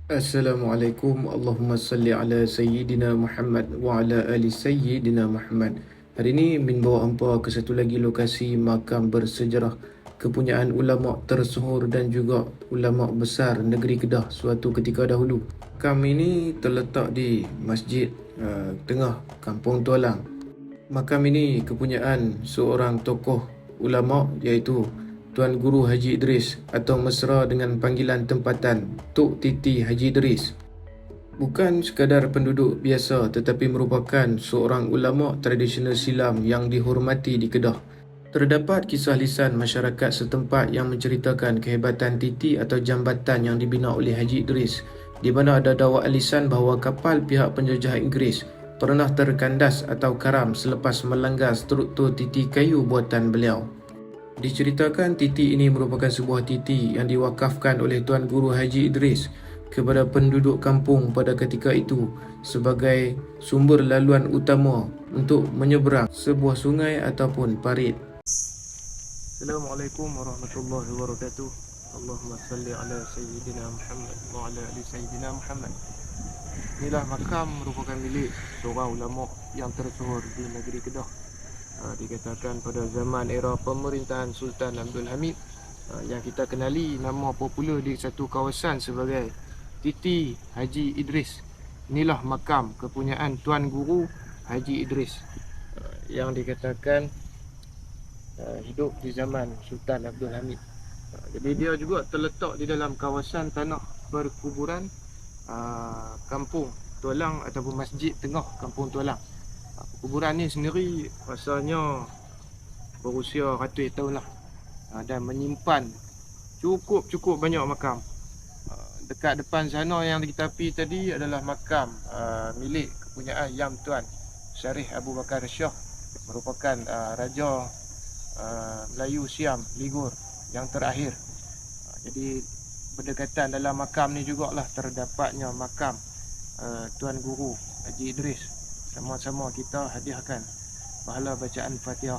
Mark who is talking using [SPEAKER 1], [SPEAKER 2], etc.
[SPEAKER 1] Assalamualaikum. Allahumma salli ala Sayyidina Muhammad wa ala ali Sayyidina Muhammad. Hari ini Min bawa hampa ke satu lagi lokasi makam bersejarah kepunyaan ulama tersohor dan juga ulama besar negeri Kedah suatu ketika dahulu. Makam ini terletak di Masjid Tengah Kampung Tualang. Makam ini kepunyaan seorang tokoh ulama iaitu Tuan Guru Haji Idris atau mesra dengan panggilan tempatan Tok Titi Haji Idris. Bukan sekadar penduduk biasa tetapi merupakan seorang ulama tradisional silam yang dihormati di Kedah. Terdapat kisah lisan masyarakat setempat yang menceritakan kehebatan titi atau jambatan yang dibina oleh Haji Idris, di mana ada dakwaan lisan bahawa kapal pihak penjajah Inggeris pernah terkandas atau karam selepas melanggar struktur titi kayu buatan beliau. Diceritakan titi ini merupakan sebuah titi yang diwakafkan oleh Tuan Guru Haji Idris kepada penduduk kampung pada ketika itu sebagai sumber laluan utama untuk menyeberang sebuah sungai ataupun parit. Assalamualaikum warahmatullahi wabarakatuh. Allahumma salli ala Sayyidina Muhammad wa ala ali Sayyidina Muhammad. Inilah makam merupakan milik seorang ulama yang tersohor di negeri Kedah. Dikatakan pada zaman era pemerintahan Sultan Abdul Hamid, yang kita kenali nama popular di satu kawasan sebagai Titi Haji Idris. Inilah makam kepunyaan Tuan Guru Haji Idris yang dikatakan hidup di zaman Sultan Abdul Hamid. Jadi dia juga terletak di dalam kawasan tanah perkuburan Kampung Tualang ataupun Masjid Tengah Kampung Tualang. Kuburan ni sendiri rasanya berusia ratus tahun lah, dan menyimpan cukup banyak makam. Dekat depan sana yang kita pergi tadi adalah makam milik kepunyaan Yang Tuan Syarif Abu Bakar Shah, merupakan Raja Melayu Siam Ligur yang terakhir. Jadi berdekatan dalam makam ni jugalah terdapatnya makam Tuan Guru Haji Idris. Sama-sama kita hadiahkan pahala bacaan Fatihah